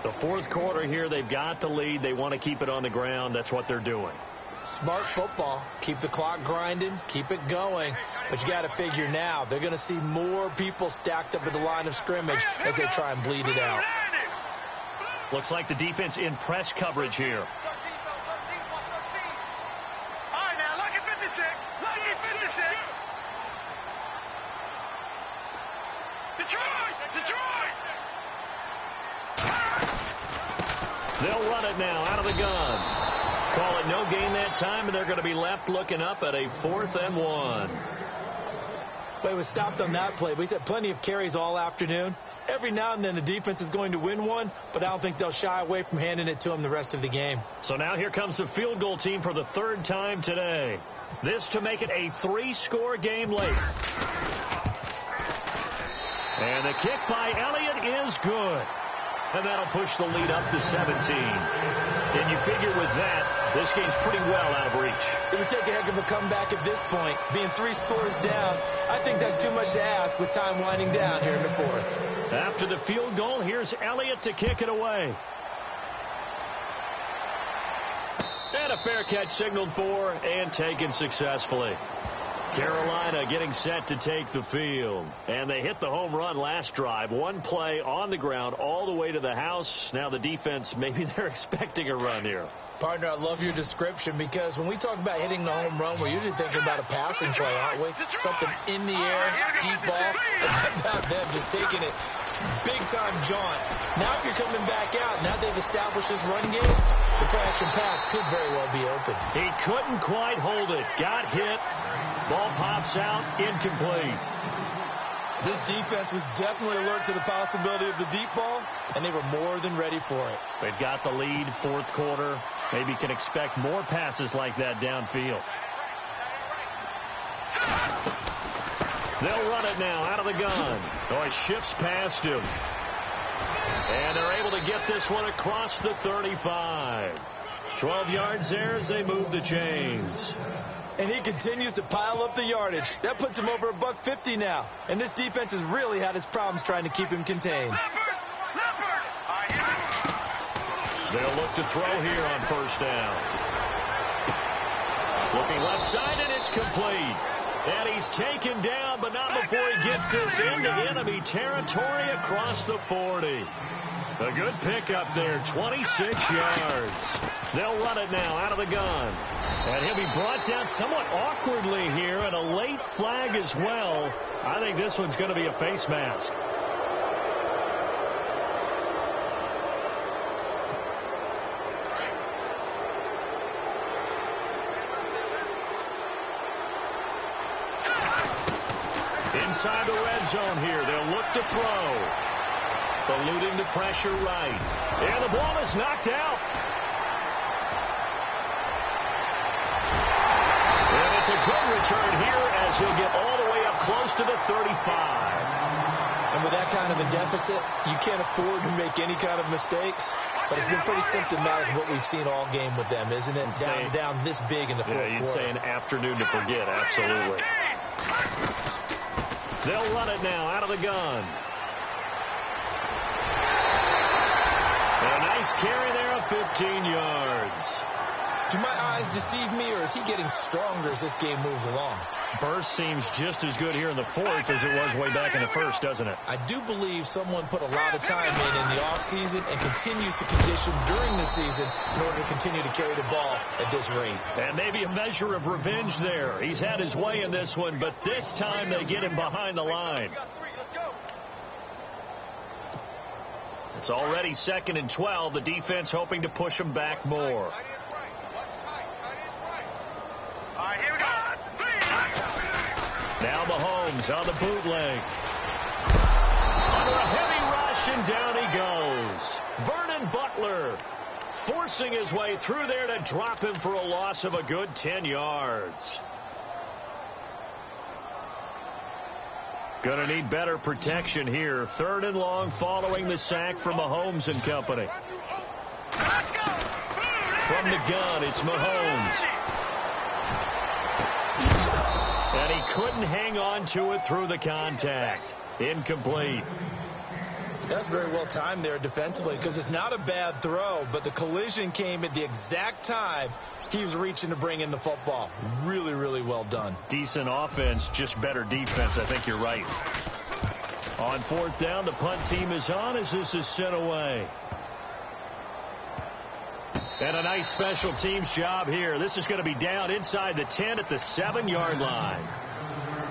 The fourth quarter here, they've got the lead. They want to keep it on the ground. That's what they're doing. Smart football. Keep the clock grinding. Keep it going. But you got to figure now, they're going to see more people stacked up at the line of scrimmage as they try and bleed it out. Looks like the defense in press coverage here. All right, now, lucky 56. Lucky 56. Detroit! Detroit! They'll run it now out of the gun. Call it no gain that time, and they're going to be left looking up at a 4th and 1. Well, he was stopped on that play, but he's had plenty of carries all afternoon. Every now and then the defense is going to win one, but I don't think they'll shy away from handing it to him the rest of the game. So now here comes the field goal team for the 3rd time today. This to make it a 3-score game late. And the kick by Elliott is good. And that'll push the lead up to 17. And you figure with that, this game's pretty well out of reach. It would take a heck of a comeback at this point. Being 3 scores down, I think that's too much to ask with time winding down here in the 4th. After the field goal, here's Elliott to kick it away. And a fair catch signaled for and taken successfully. Carolina getting set to take the field. And they hit the home run last drive. One play on the ground all the way to the house. Now the defense, maybe they're expecting a run here. Partner, I love your description because when we talk about hitting the home run, we're usually thinking about a passing play, aren't we? Something in the air, deep ball. How about them just taking it big-time jaunt. Now if you're coming back out, now they've established this run game, the play-action pass could very well be open. He couldn't quite hold it. Got hit. Ball pops out, incomplete. This defense was definitely alert to the possibility of the deep ball, and they were more than ready for it. They've got the lead, 4th quarter. Maybe can expect more passes like that downfield. They'll run it now out of the gun. Oh, it shifts past him. And they're able to get this one across the 35. 12 yards there as they move the chains. And he continues to pile up the yardage. That puts him over $150 now. And this defense has really had its problems trying to keep him contained. They'll look to throw here on 1st down. Looking left side, and it's complete. And he's taken down, but not before he gets this into enemy territory across the 40. A good pickup there, 26 yards. They'll run it now out of the gun. And he'll be brought down somewhat awkwardly here, and a late flag as well. I think this one's going to be a face mask. Inside the red zone here, they'll look to throw. Eluding the pressure right. And the ball is knocked out. And it's a good return here as he'll get all the way up close to the 35. And with that kind of a deficit, you can't afford to make any kind of mistakes. But it's been pretty symptomatic of what we've seen all game with them, isn't it? Down this big in the fourth quarter. Yeah, you'd say an afternoon to forget, absolutely. They'll run it now out of the gun. A nice carry there of 15 yards. Do my eyes deceive me, or is he getting stronger as this game moves along? Burst seems just as good here in the fourth as it was way back in the first, doesn't it? I do believe someone put a lot of time in the offseason and continues to condition during the season in order to continue to carry the ball at this rate. And maybe a measure of revenge there. He's had his way in this one, but this time they get him behind the line. It's already 2nd and 12. The defense hoping to push him back more. Now Mahomes on the bootleg. Under a heavy rush, and down he goes. Vernon Butler forcing his way through there to drop him for a loss of a good 10 yards. Going to need better protection here. 3rd and long following the sack from Mahomes and company. From the gun, it's Mahomes. And he couldn't hang on to it through the contact. Incomplete. That's very well timed there defensively, because it's not a bad throw, but the collision came at the exact time he was reaching to bring in the football. Really, really well done. Decent offense, just better defense. I think you're right. On 4th down, the punt team is on as this is sent away. And a nice special teams job here. This is going to be down inside the 10 at the 7-yard line.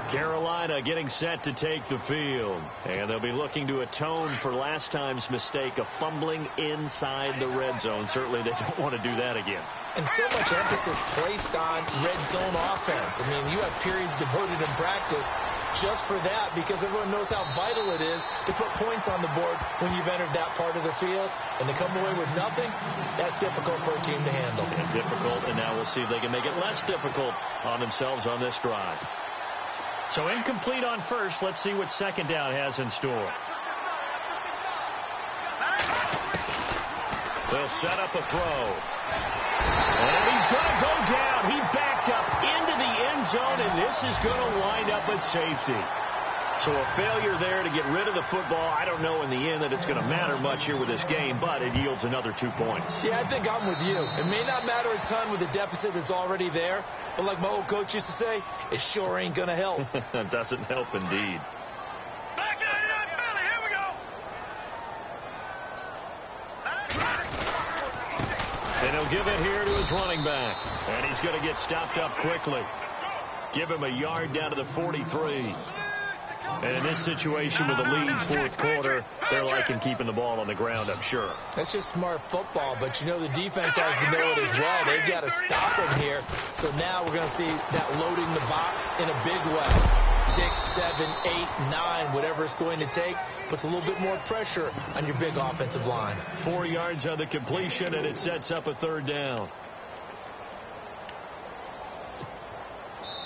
Carolina getting set to take the field. And they'll be looking to atone for last time's mistake of fumbling inside the red zone. Certainly they don't want to do that again. And so much emphasis placed on red zone offense. I mean, you have periods devoted in practice just for that, because everyone knows how vital it is to put points on the board when you've entered that part of the field. And to come away with nothing, that's difficult for a team to handle. And difficult, and now we'll see if they can make it less difficult on themselves on this drive. So incomplete on first. Let's see what 2nd down has in store. They'll set up a throw. And he's going to go down. He backed up into the end zone, and this is going to wind up a safety. So a failure there to get rid of the football. I don't know in the end that it's going to matter much here with this game, but it yields another 2 points. Yeah, I think I'm with you. It may not matter a ton with the deficit that's already there, but like my old coach used to say, it sure ain't going to help. It doesn't help indeed. Back in the Philly, here we go. And he'll give it here to his running back. And he's going to get stopped up quickly. Give him a yard down to the 43. And in this situation with the lead 4th quarter, they're liking keeping the ball on the ground, I'm sure. That's just smart football, but you know the defense has to know it as well. They've got to stop him here. So now we're going to see that loading the box in a big way. 6, 7, 8, 9, whatever it's going to take, puts a little bit more pressure on your big offensive line. 4 yards on the completion, and it sets up a 3rd down.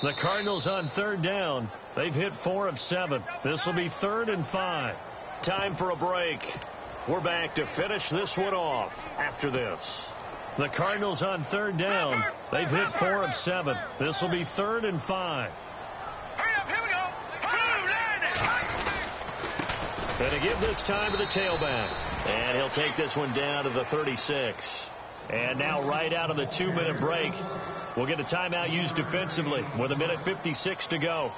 The Cardinals on 3rd down. They've hit 4 of 7. This will be 3rd and 5. Time for a break. We're back to finish this one off after this. The Cardinals on 3rd down. They've hit 4 of 7. This will be 3rd and 5. Hurry up, here we go. And to give this time to the tailback. And he'll take this one down to the 36. And now right out of the 2-minute break, we'll get a timeout used defensively with 1:56 to go.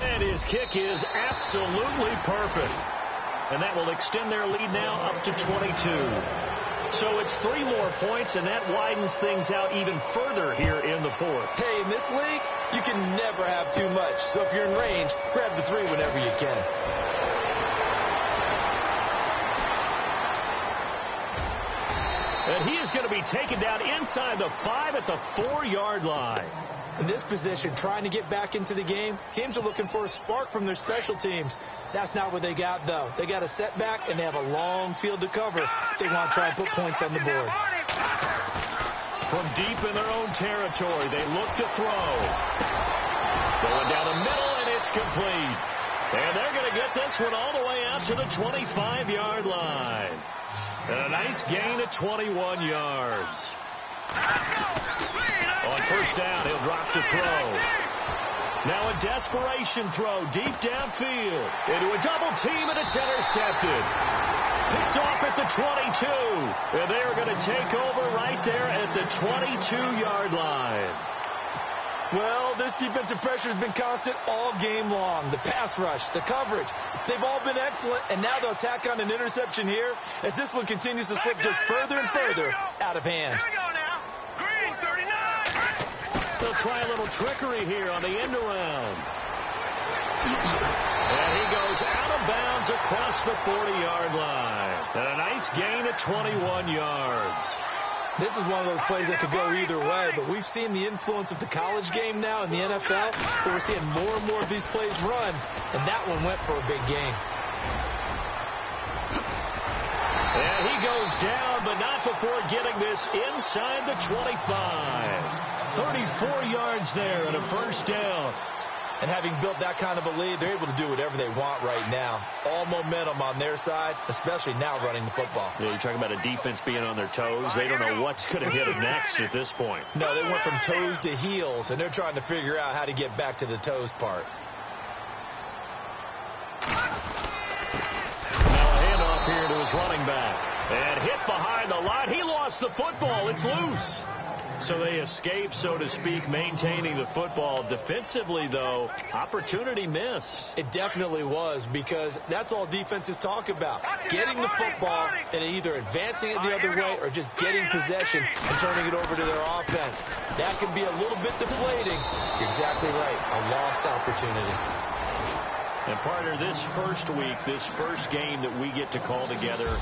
And his kick is absolutely perfect. And that will extend their lead now up to 22. So it's 3 more points, and that widens things out even further here in the 4th. Hey, in this league, you can never have too much. So if you're in range, grab the 3 whenever you can. And he is going to be taken down inside the 5 at the 4-yard line. In this position, trying to get back into the game, teams are looking for a spark from their special teams. That's not what they got, though. They got a setback, and they have a long field to cover. They want to try and put points on the board. From deep in their own territory, they look to throw. Going down the middle, and it's complete. And they're going to get this one all the way out to the 25-yard line. And a nice gain of 21 yards. On 1st down, he'll drop to throw. Now a desperation throw deep downfield into a double team, and it's intercepted. Picked off at the 22, and they are going to take over right there at the 22-yard line. Well, this defensive pressure has been constant all game long. The pass rush, the coverage, they've all been excellent, and now they'll tack on an interception here as this one continues to slip just further and further out of hand. Here we go now. Green, 39. They'll try a little trickery here on the end around. And he goes out of bounds across the 40-yard line. And a nice gain at 21 yards. This is one of those plays that could go either way, but we've seen the influence of the college game now in the NFL, where we're seeing more and more of these plays run, and that one went for a big gain. And he goes down, but not before getting this inside the 25. 34 yards there and a first down. And having built that kind of a lead, they're able to do whatever they want right now. All momentum on their side, especially now running the football. Yeah, you're talking about a defense being on their toes. They don't know what's going to hit them next at this point. No, they went from toes to heels, and they're trying to figure out how to get back to the toes part. Now a handoff here to his running back. And hit behind the line. He lost the football. It's loose. So they escape, so to speak, maintaining the football. Defensively, though, opportunity missed. It definitely was, because that's all defenses talk about. Getting the football and either advancing it the other way or just getting possession and turning it over to their offense. That can be a little bit deflating. You're exactly right. A lost opportunity. And, partner, this first week, this first game that we get to call together,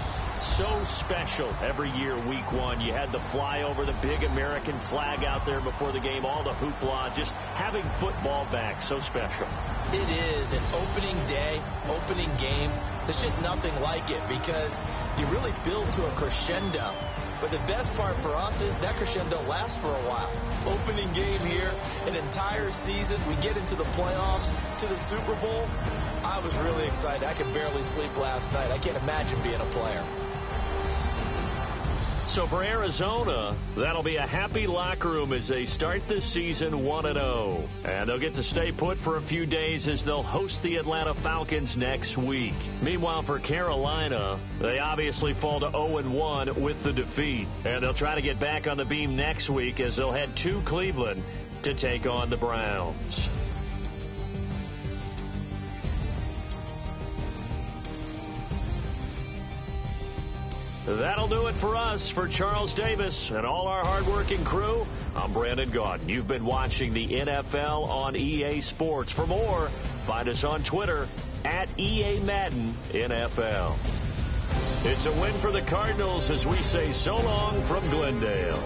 so special every year, week one. You had the flyover, the big American flag out there before the game, all the hoopla, just having football back, so special. It is an opening day, opening game. There's just nothing like it because you really build to a crescendo. But the best part for us is that crescendo lasts for a while. Opening game here, an entire season. We get into the playoffs, to the Super Bowl. I was really excited. I could barely sleep last night. I can't imagine being a player. So for Arizona, that'll be a happy locker room as they start this season 1-0. And they'll get to stay put for a few days as they'll host the Atlanta Falcons next week. Meanwhile, for Carolina, they obviously fall to 0-1 with the defeat. And they'll try to get back on the beam next week as they'll head to Cleveland to take on the Browns. That'll do it for us. For Charles Davis and all our hardworking crew, I'm Brandon Gaudin. You've been watching the NFL on EA Sports. For more, find us on Twitter at EA Madden NFL. It's a win for the Cardinals as we say so long from Glendale.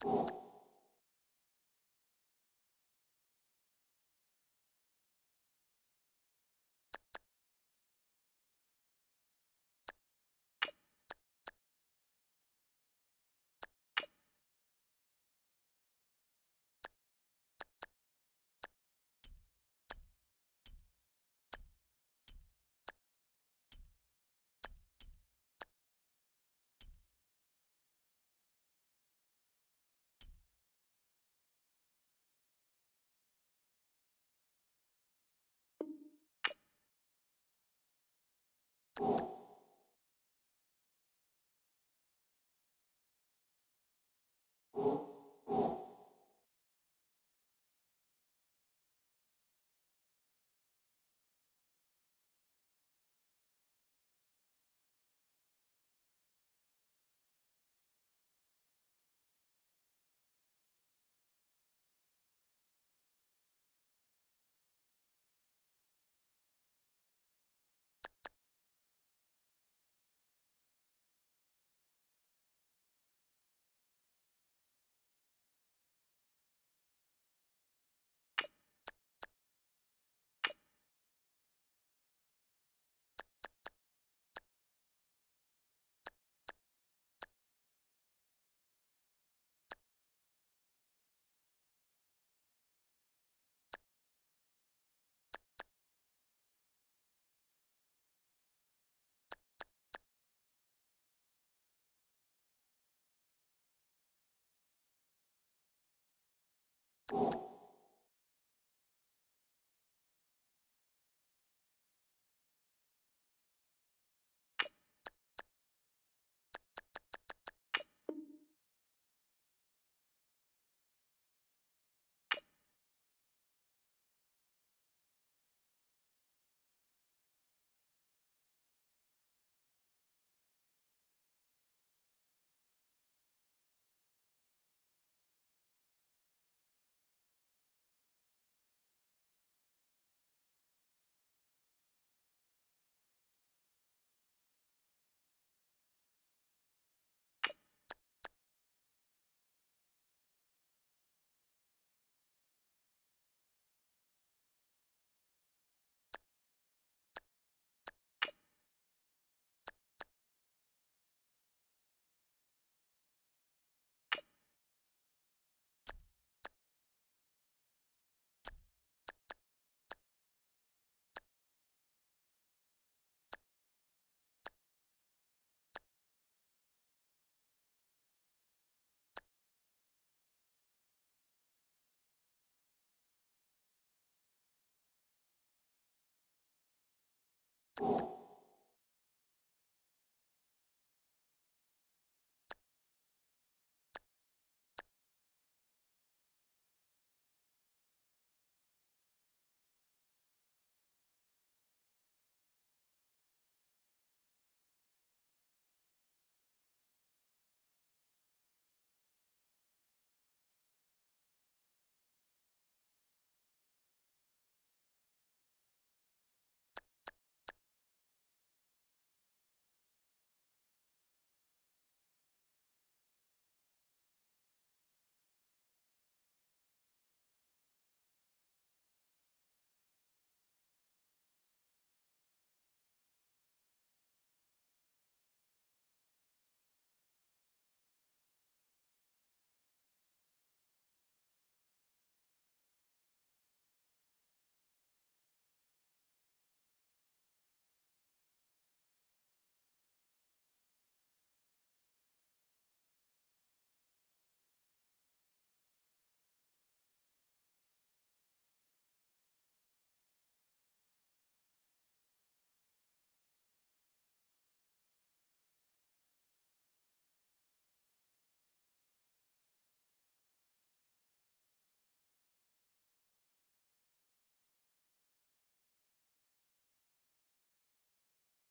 you